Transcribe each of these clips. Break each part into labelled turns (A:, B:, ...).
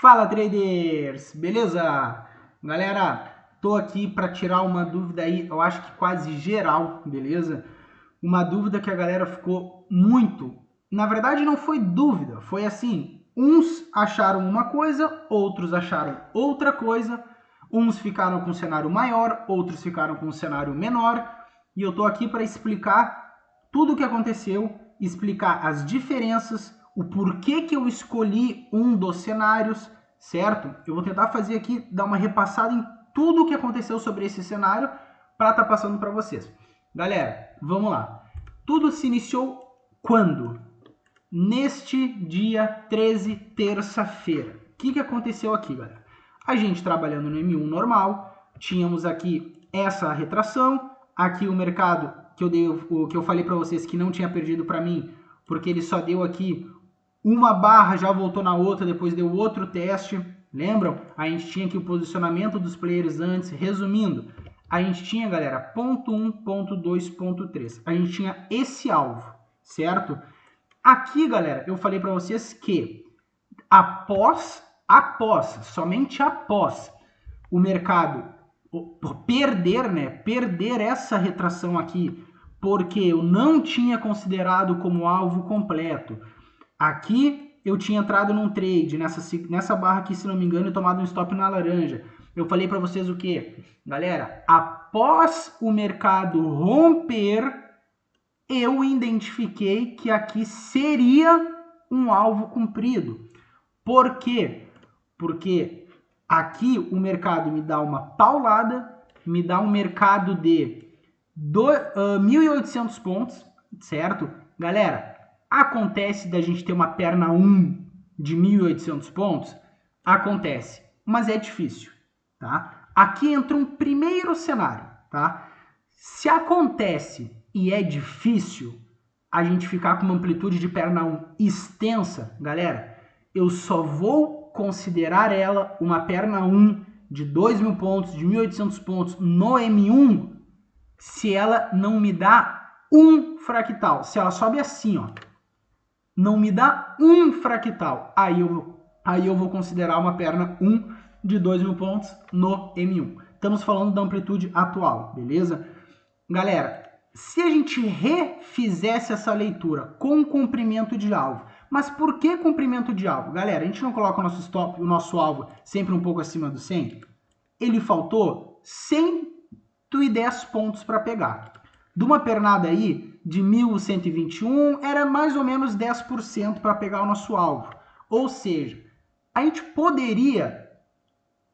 A: Fala, traders! Beleza? Galera, tô aqui para tirar uma dúvida aí, eu acho que quase geral, beleza? Uma dúvida que a galera ficou muito. Na verdade, não foi dúvida, foi assim: uns acharam uma coisa, outros acharam outra coisa, uns ficaram com um cenário maior, outros ficaram com um cenário menor, e eu tô aqui para explicar tudo o que aconteceu, explicar as diferenças, o porquê que eu escolhi um dos cenários, certo? Eu vou tentar fazer aqui, dar uma repassada em tudo o que aconteceu sobre esse cenário para estar passando para vocês. Galera, vamos lá. Tudo se iniciou quando? Neste dia 13, terça-feira. O que aconteceu aqui, galera? A gente trabalhando no M1 normal, tínhamos aqui essa retração, aqui o mercado que eu falei para vocês que não tinha perdido para mim, porque ele só deu aqui uma barra, já voltou na outra, depois deu outro teste. Lembram? A gente tinha aqui o posicionamento dos players antes. Resumindo, a gente tinha, galera, ponto 1, ponto 2, ponto 3. A gente tinha esse alvo, certo? Aqui, galera, eu falei para vocês que somente após o mercado perder essa retração aqui, porque eu não tinha considerado como alvo completo. Aqui eu tinha entrado num trade, nessa barra aqui, se não me engano, e tomado um stop na laranja. Eu falei para vocês o quê? Galera, após o mercado romper, eu identifiquei que aqui seria um alvo cumprido. Por quê? Porque aqui o mercado me dá uma paulada, me dá um mercado de 1.800 pontos, certo? Galera, acontece da gente ter uma perna 1 de 1.800 pontos? Acontece, mas é difícil, tá? Aqui entra um primeiro cenário, tá? Se acontece e é difícil a gente ficar com uma amplitude de perna 1 extensa, galera, eu só vou considerar ela uma perna 1 de 2.000 pontos, de 1.800 pontos no M1, se ela não me dá um fractal. Se ela sobe assim, ó, não me dá um fractal, aí eu vou considerar uma perna 1 de 2.000 pontos no M1. Estamos falando da amplitude atual, beleza? Galera, se a gente refizesse essa leitura com comprimento de alvo, mas por que comprimento de alvo? Galera, a gente não coloca o nosso stop, o nosso alvo sempre um pouco acima do 100? Ele faltou 110 pontos para pegar. De uma pernada aí de 1.121, era mais ou menos 10% para pegar o nosso alvo. Ou seja, a gente poderia,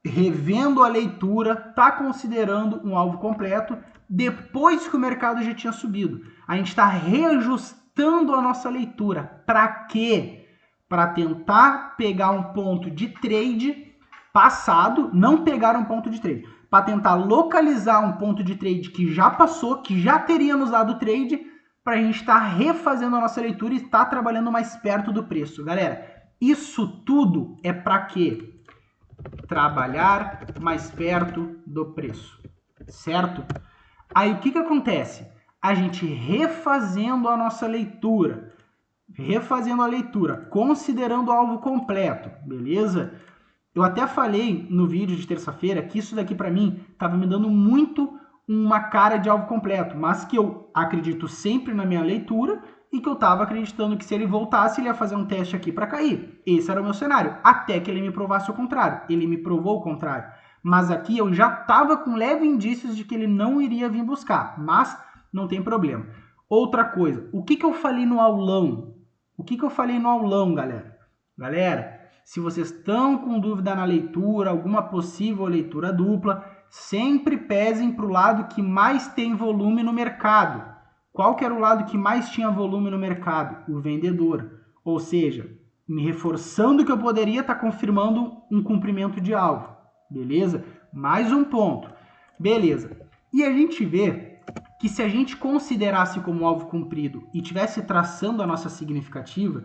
A: revendo a leitura, tá considerando um alvo completo depois que o mercado já tinha subido. A gente está reajustando a nossa leitura. Para quê? Para tentar pegar um ponto de trade passado, não pegar um ponto de trade, para tentar localizar um ponto de trade que já passou, que já teríamos dado trade, para a gente estar refazendo a nossa leitura e estar trabalhando mais perto do preço. Galera, isso tudo é para quê? Trabalhar mais perto do preço, certo? Aí o que acontece? A gente refazendo a nossa leitura, considerando o alvo completo, beleza? Eu até falei no vídeo de terça-feira que isso daqui para mim estava me dando muito uma cara de alvo completo, mas que eu acredito sempre na minha leitura e que eu estava acreditando que se ele voltasse, ele ia fazer um teste aqui para cair. Esse era o meu cenário, até que ele me provasse o contrário. Ele me provou o contrário. Mas aqui eu já estava com leve indícios de que ele não iria vir buscar, mas não tem problema. Outra coisa, o que eu falei no aulão? Galera? Galera, se vocês estão com dúvida na leitura, alguma possível leitura dupla, sempre pesem para o lado que mais tem volume no mercado. Qual que era o lado que mais tinha volume no mercado? O vendedor. Ou seja, me reforçando que eu poderia estar confirmando um cumprimento de alvo. Beleza? Mais um ponto. Beleza. E a gente vê que se a gente considerasse como alvo cumprido e tivesse traçando a nossa significativa,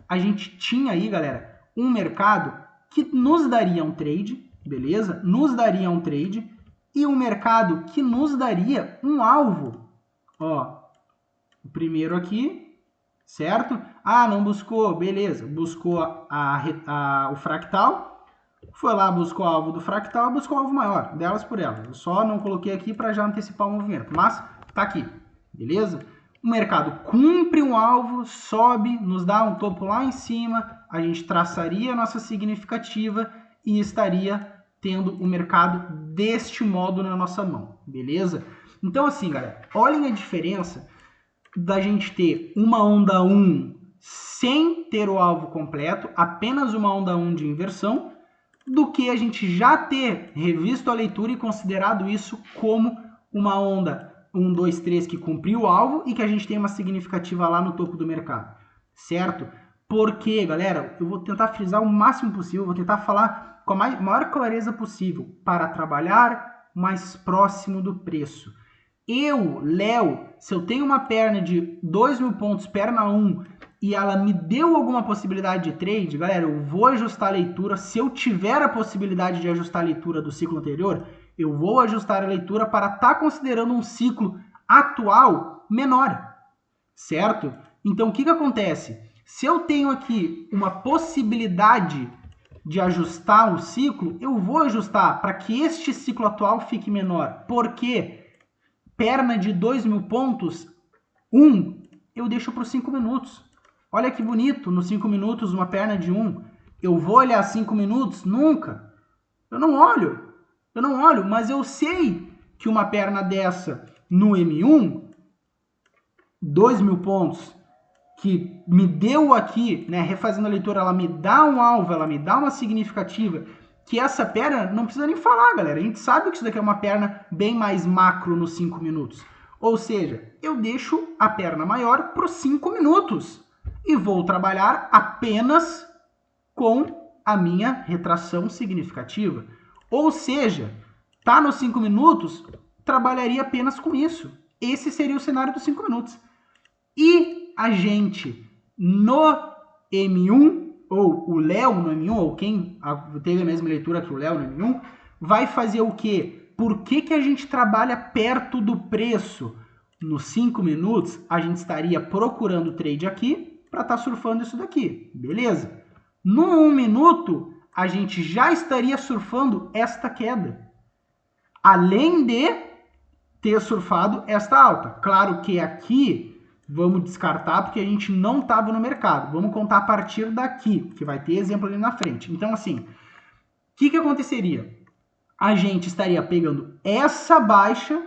A: a gente tinha aí, galera, um mercado que nos daria um trade, beleza? Nos daria um trade e um mercado que nos daria um alvo. Ó, o primeiro aqui, certo? Ah, não buscou, beleza. Buscou o fractal, foi lá, buscou o alvo do fractal, buscou o alvo maior, delas por elas. Eu só não coloquei aqui para já antecipar o movimento, mas tá aqui, beleza? O mercado cumpre um alvo, sobe, nos dá um topo lá em cima, a gente traçaria a nossa significativa e estaria tendo o mercado deste modo na nossa mão, beleza? Então assim, galera, olhem a diferença da gente ter uma onda 1 sem ter o alvo completo, apenas uma onda 1 de inversão, do que a gente já ter revisto a leitura e considerado isso como uma onda 1, 2, 3 que cumpriu o alvo e que a gente tem uma significativa lá no topo do mercado, certo? Porque, galera, eu vou tentar frisar o máximo possível, vou tentar falar com a maior clareza possível para trabalhar mais próximo do preço. Eu, Léo, se eu tenho uma perna de 2.000 pontos, perna 1, e ela me deu alguma possibilidade de trade, galera, eu vou ajustar a leitura. Se eu tiver a possibilidade de ajustar a leitura do ciclo anterior, eu vou ajustar a leitura para estar considerando um ciclo atual menor, certo? Então, o que acontece? Se eu tenho aqui uma possibilidade de ajustar o ciclo, eu vou ajustar para que este ciclo atual fique menor. Por quê? Perna de 2.000 pontos, 1, eu deixo para os 5 minutos. Olha que bonito, nos 5 minutos, uma perna de 1. Eu vou olhar 5 minutos? Nunca. Eu não olho, mas eu sei que uma perna dessa no M1, 2.000 pontos, que me deu aqui, né, refazendo a leitura, ela me dá um alvo, ela me dá uma significativa, que essa perna, não precisa nem falar, galera. A gente sabe que isso daqui é uma perna bem mais macro nos 5 minutos. Ou seja, eu deixo a perna maior para os 5 minutos e vou trabalhar apenas com a minha retração significativa. Ou seja, tá nos 5 minutos, trabalharia apenas com isso. Esse seria o cenário dos 5 minutos. E a gente no M1, ou o Léo no M1, ou quem teve a mesma leitura que o Léo no M1, vai fazer o quê? Por que a gente trabalha perto do preço? Nos 5 minutos, a gente estaria procurando trade aqui para estar surfando isso daqui, beleza? No 1 minuto, a gente já estaria surfando esta queda, além de ter surfado esta alta. Claro que aqui vamos descartar porque a gente não estava no mercado. Vamos contar a partir daqui, que vai ter exemplo ali na frente. Então, assim, o que aconteceria? A gente estaria pegando essa baixa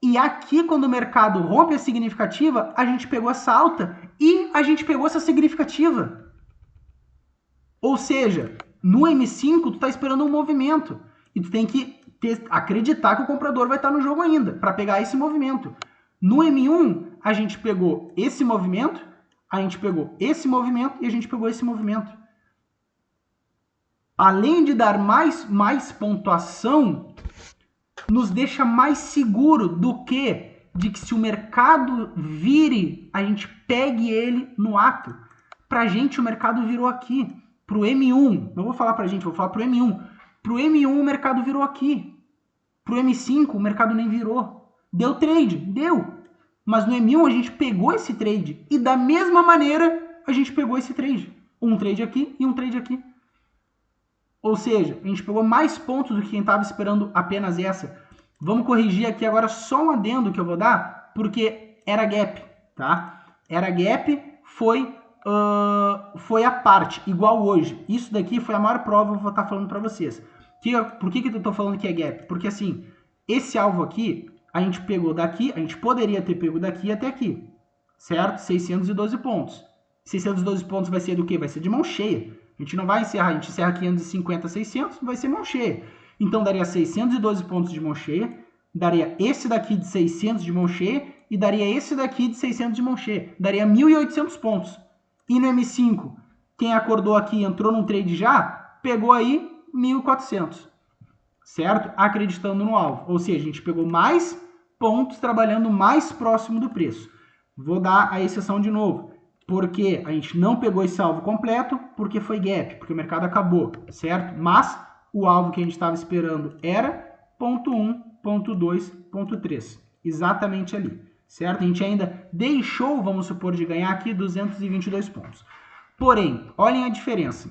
A: e aqui, quando o mercado rompe a significativa, a gente pegou essa alta e a gente pegou essa significativa. Ou seja, no M5, tu está esperando um movimento e tu tem que acreditar que o comprador vai estar no jogo ainda para pegar esse movimento. No M1, a gente pegou esse movimento, a gente pegou esse movimento e a gente pegou esse movimento. Além de dar mais pontuação, nos deixa mais seguro do que de que se o mercado vire, a gente pegue ele no ato. Pra gente, o mercado virou aqui. Pro M1, não vou falar pra gente, vou falar pro M1. Pro M1, o mercado virou aqui. Pro M5, o mercado nem virou. Deu trade? Deu. Mas no M1 a gente pegou esse trade. E da mesma maneira, a gente pegou esse trade. Um trade aqui e um trade aqui. Ou seja, a gente pegou mais pontos do que quem estava esperando apenas essa. Vamos corrigir aqui agora só um adendo que eu vou dar, porque era gap, tá? Era gap, foi a parte, igual hoje. Isso daqui foi a maior prova que eu vou estar falando para vocês. Por que eu estou falando que é gap? Porque assim, esse alvo aqui, a gente pegou daqui, a gente poderia ter pego daqui até aqui, certo? 612 pontos. 612 pontos vai ser do quê? Vai ser de mão cheia. A gente não vai encerrar, a gente encerra 550, 600, vai ser mão cheia. Então daria 612 pontos de mão cheia, daria esse daqui de 600 de mão cheia e daria esse daqui de 600 de mão cheia. Daria 1.800 pontos. E no M5, quem acordou aqui e entrou num trade já, pegou aí 1.400, certo? Acreditando no alvo. Ou seja, a gente pegou mais pontos trabalhando mais próximo do preço. Vou dar a exceção de novo. Porque a gente não pegou esse alvo completo, porque foi gap, porque o mercado acabou, certo? Mas o alvo que a gente estava esperando era ponto 1, ponto 2, ponto 3. Exatamente ali, certo? A gente ainda deixou, vamos supor, de ganhar aqui 222 pontos. Porém, olhem a diferença.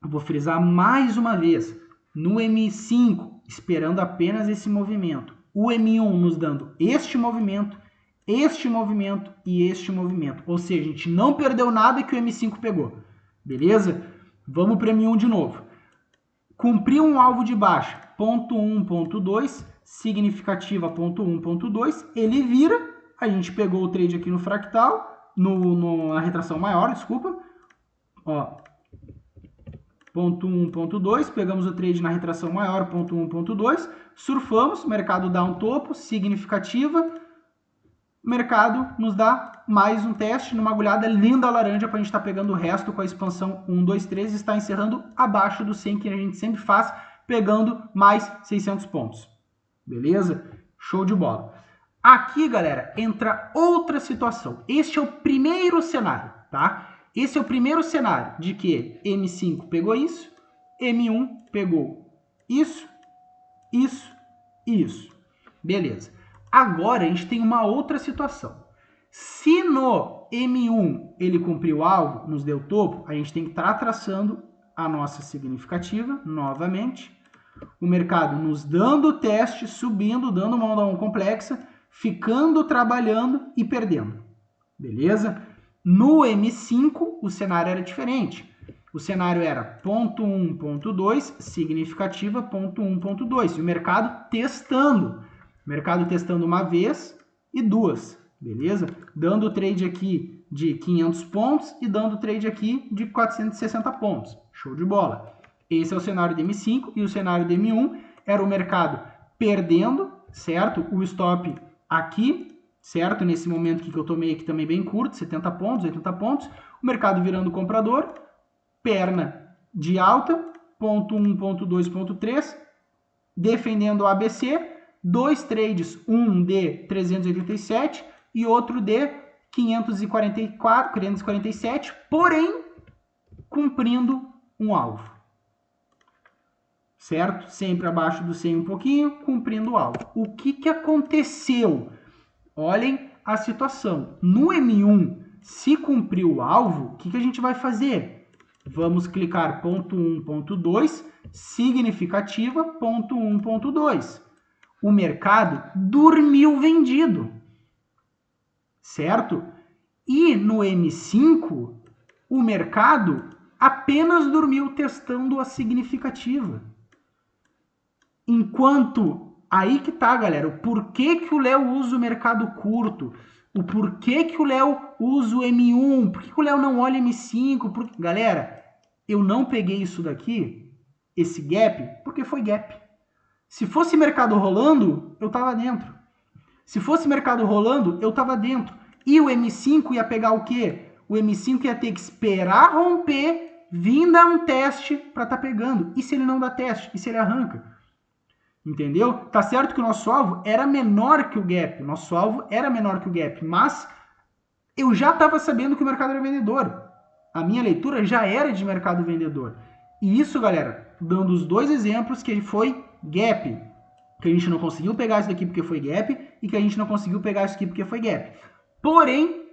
A: vou frisar mais uma vez, no M5, esperando apenas esse movimento. O M1 nos dando este movimento e este movimento. Ou seja, a gente não perdeu nada que o M5 pegou. Beleza? Vamos para o M1 de novo. Cumpriu um alvo de baixa, ponto 1, ponto 2, significativa, ponto 1, ponto 2, ele vira, a gente pegou o trade aqui no fractal, na retração maior, desculpa, ó, ponto 1, ponto 2, pegamos o trade na retração maior, ponto 1, ponto 2, surfamos, mercado dá um topo, significativa, mercado nos dá mais um teste numa agulhada linda laranja para a gente estar pegando o resto com a expansão 1, 2, 3 e está encerrando abaixo do 100 que a gente sempre faz, pegando mais 600 pontos. Beleza? Show de bola. Aqui, galera, entra outra situação. Este é o primeiro cenário, tá? Esse é o primeiro cenário de que M5 pegou isso, M1 pegou isso, isso e isso. Beleza. Agora a gente tem uma outra situação. Se no M1 ele cumpriu o alvo, nos deu topo, a gente tem que estar traçando a nossa significativa novamente. O mercado nos dando o teste, subindo, dando uma onda 1 complexa, ficando trabalhando e perdendo. Beleza? No M5 o cenário era diferente. O cenário era ponto 1, ponto 2, significativa, ponto 1, ponto 2. E o mercado testando. O mercado testando uma vez e duas, beleza? Dando o trade aqui de 500 pontos e dando o trade aqui de 460 pontos. Show de bola. Esse é o cenário do M5 e o cenário do M1 era o mercado perdendo, certo? O stop aqui, certo? Nesse momento que eu tomei aqui também bem curto, 70 pontos, 80 pontos. O mercado virando comprador, perna de alta, ponto 1, ponto 2, ponto 3, defendendo o ABC, dois trades, um de 387 e outro de 547, porém cumprindo um alvo. Certo? Sempre abaixo do 100 um pouquinho, cumprindo o alvo. O que aconteceu? Olhem a situação. No M1, se cumpriu o alvo, o que a gente vai fazer? Vamos clicar ponto 1, ponto 2, significativa, ponto 1, ponto 2. O mercado dormiu vendido, certo? E no M5, o mercado apenas dormiu testando a significativa. Enquanto, aí que tá, galera, o porquê que o Léo usa o mercado curto, o porquê que o Léo usa o M1, por que o Léo não olha M5, galera, eu não peguei isso daqui, esse gap, porque foi gap. Se fosse mercado rolando, eu tava dentro. Se fosse mercado rolando, eu tava dentro. E o M5 ia pegar o quê? O M5 ia ter que esperar romper, vir dar um teste para tá pegando. E se ele não dá teste? E se ele arranca? Entendeu? Tá certo que o nosso alvo era menor que o gap. O nosso alvo era menor que o gap. Mas eu já estava sabendo que o mercado era vendedor. A minha leitura já era de mercado vendedor. E isso, galera, dando os dois exemplos que foi gap, que a gente não conseguiu pegar isso daqui porque foi gap e que a gente não conseguiu pegar isso aqui porque foi gap. Porém,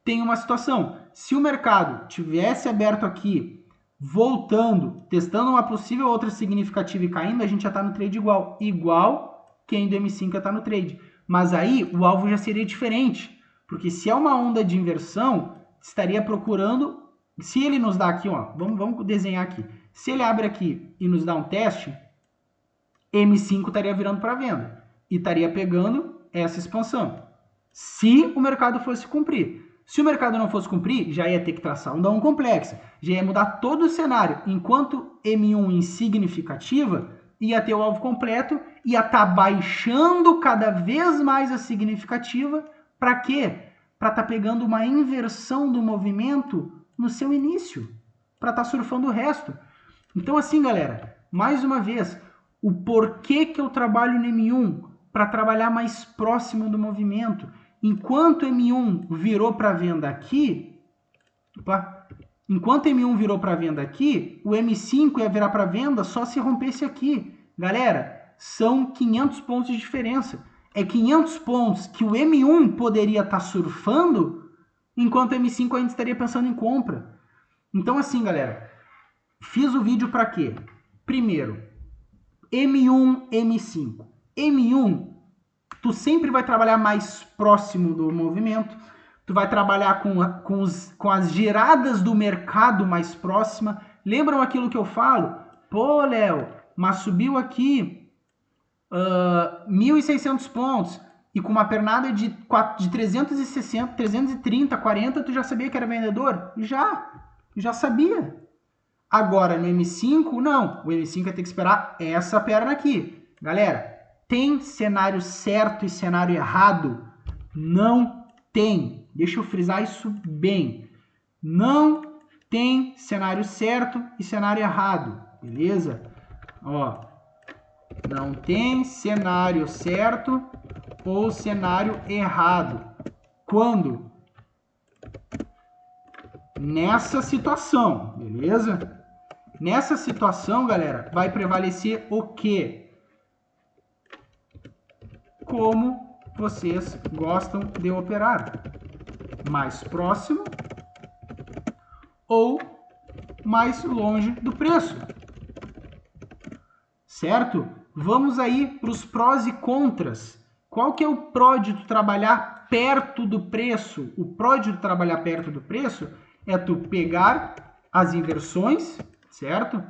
A: tem uma situação. Se o mercado tivesse aberto aqui, voltando, testando uma possível outra significativa e caindo, a gente já está no trade igual. Igual quem do M5 já está no trade. Mas aí o alvo já seria diferente. Porque se é uma onda de inversão, estaria procurando... Se ele nos dá aqui, ó, vamos desenhar aqui. Se ele abre aqui e nos dá um teste, M5 estaria virando para venda e estaria pegando essa expansão. Se o mercado fosse cumprir. Se o mercado não fosse cumprir, já ia ter que traçar onda 1 complexa, já ia mudar todo o cenário. Enquanto M1 em significativa ia ter o alvo completo, ia estar baixando cada vez mais a significativa. Para quê? Para estar pegando uma inversão do movimento no seu início, para estar surfando o resto. Então assim, galera, mais uma vez, o porquê que eu trabalho no M1 para trabalhar mais próximo do movimento. Enquanto M1 virou para venda aqui, enquanto M1 virou para venda aqui, o M5 ia virar para venda só se rompesse aqui. Galera, são 500 pontos de diferença. É 500 pontos que o M1 poderia estar surfando, enquanto o M5 ainda estaria pensando em compra. Então assim, galera, Fiz o vídeo para quê? Primeiro, M1, M5. M1, tu sempre vai trabalhar mais próximo do movimento, tu vai trabalhar com as giradas do mercado mais próxima. Lembram aquilo que eu falo? Pô, Léo, mas subiu aqui 1.600 pontos e com uma pernada de 360, 330, 40, tu já sabia que era vendedor? Já sabia. Agora, no M5, não. O M5 vai ter que esperar essa perna aqui. Galera, tem cenário certo e cenário errado? Não tem. Deixa eu frisar isso bem. Não tem cenário certo e cenário errado. Beleza? Ó, não tem cenário certo ou cenário errado. Quando? Nessa situação, beleza? Nessa situação, galera, vai prevalecer o quê? Como vocês gostam de operar? Mais próximo ou mais longe do preço? Certo? Vamos aí para os prós e contras. Qual que é o pró de tu trabalhar perto do preço? O pró de tu trabalhar perto do preço é tu pegar as inversões, certo?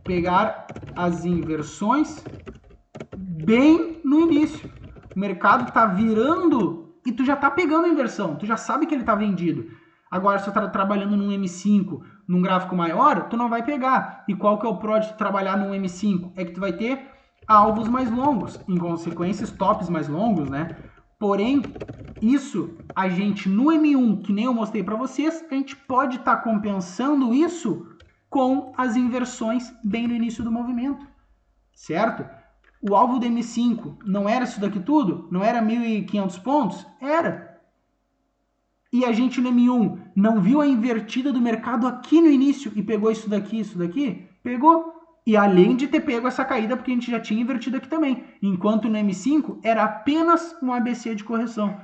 A: Pegar as inversões bem no início. O mercado tá virando e tu já tá pegando a inversão, tu já sabe que ele tá vendido. Agora, se tu tá trabalhando num M5, num gráfico maior, tu não vai pegar. E qual que é o pró de tu trabalhar num M5? É que tu vai ter alvos mais longos, em consequência, stops mais longos, né? Porém, isso a gente no M1, que nem eu mostrei para vocês, a gente pode estar compensando isso com as inversões bem no início do movimento, certo? O alvo do M5 não era isso daqui tudo? Não era 1.500 pontos? Era. E a gente no M1 não viu a invertida do mercado aqui no início e pegou isso daqui? Pegou. E além de ter pego essa caída, porque a gente já tinha invertido aqui também. Enquanto no M5 era apenas um ABC de correção.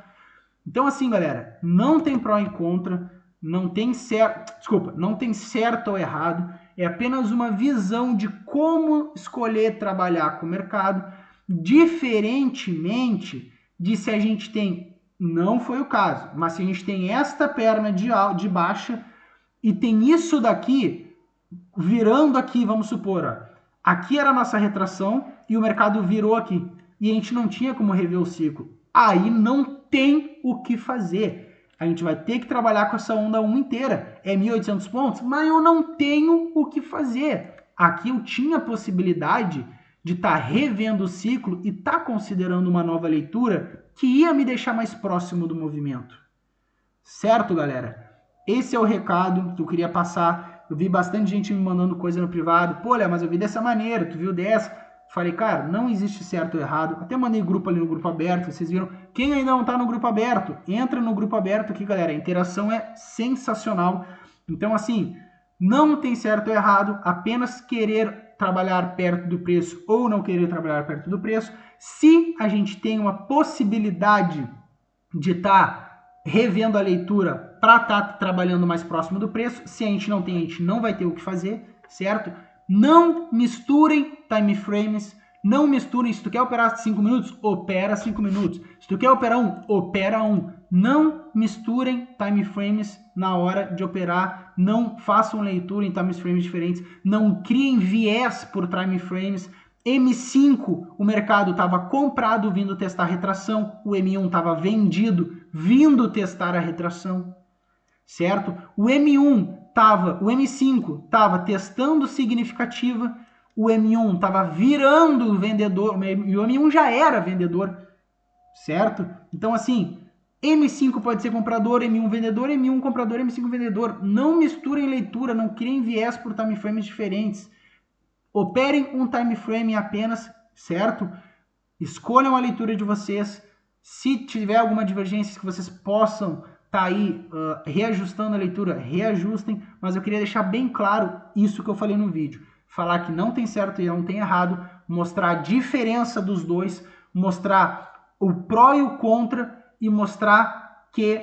A: Então assim, galera, não tem pró e contra, não tem certo ou errado. É apenas uma visão de como escolher trabalhar com o mercado, diferentemente de se a gente tem, não foi o caso, mas se a gente tem esta perna de baixa e tem isso daqui virando aqui, vamos supor, ó, aqui era a nossa retração e o mercado virou aqui. E a gente não tinha como rever o ciclo. Aí não tem o que fazer. A gente vai ter que trabalhar com essa onda 1 inteira. É 1.800 pontos, mas eu não tenho o que fazer. Aqui eu tinha a possibilidade de estar revendo o ciclo e estar considerando uma nova leitura que ia me deixar mais próximo do movimento. Certo, galera? Esse é o recado que eu queria passar. Eu vi bastante gente me mandando coisa no privado. Pô, Léo, mas eu vi dessa maneira, tu viu dessa? Falei, cara, não existe certo ou errado. Até mandei grupo ali no grupo aberto, vocês viram. Quem ainda não tá no grupo aberto, entra no grupo aberto aqui, galera. A interação é sensacional. Então, assim, não tem certo ou errado, apenas querer trabalhar perto do preço ou não querer trabalhar perto do preço. Se a gente tem uma possibilidade de estar revendo a leitura para estar trabalhando mais próximo do preço, se a gente não tem, a gente não vai ter o que fazer, certo? Não misturem time frames, não misturem, se tu quer operar 5 minutos, opera 5 minutos. Se tu quer operar 1, opera 1. Não misturem time frames na hora de operar, não façam leitura em time frames diferentes, não criem viés por time frames. M5, o mercado estava comprado vindo testar a retração, o M1 estava vendido vindo testar a retração, certo? O M5 estava testando significativa, o M1 estava virando vendedor, e o M1 já era vendedor, certo? Então assim, M5 pode ser comprador, M1 vendedor, M1 comprador, M5 vendedor. Não misturem leitura, não criem viés por time frames diferentes. Operem um time frame apenas, certo? Escolham a leitura de vocês. Se tiver alguma divergência que vocês possam estar aí reajustando a leitura, reajustem. Mas eu queria deixar bem claro isso que eu falei no vídeo. Falar que não tem certo e não tem errado, mostrar a diferença dos dois, mostrar o pró e o contra e mostrar que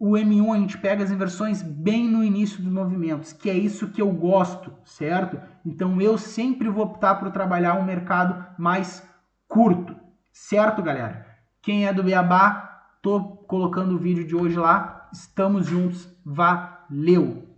A: o M1 a gente pega as inversões bem no início dos movimentos, que é isso que eu gosto, certo? Então eu sempre vou optar por trabalhar um mercado mais curto, certo, galera? Quem é do Beabá, tô colocando o vídeo de hoje lá, estamos juntos, valeu!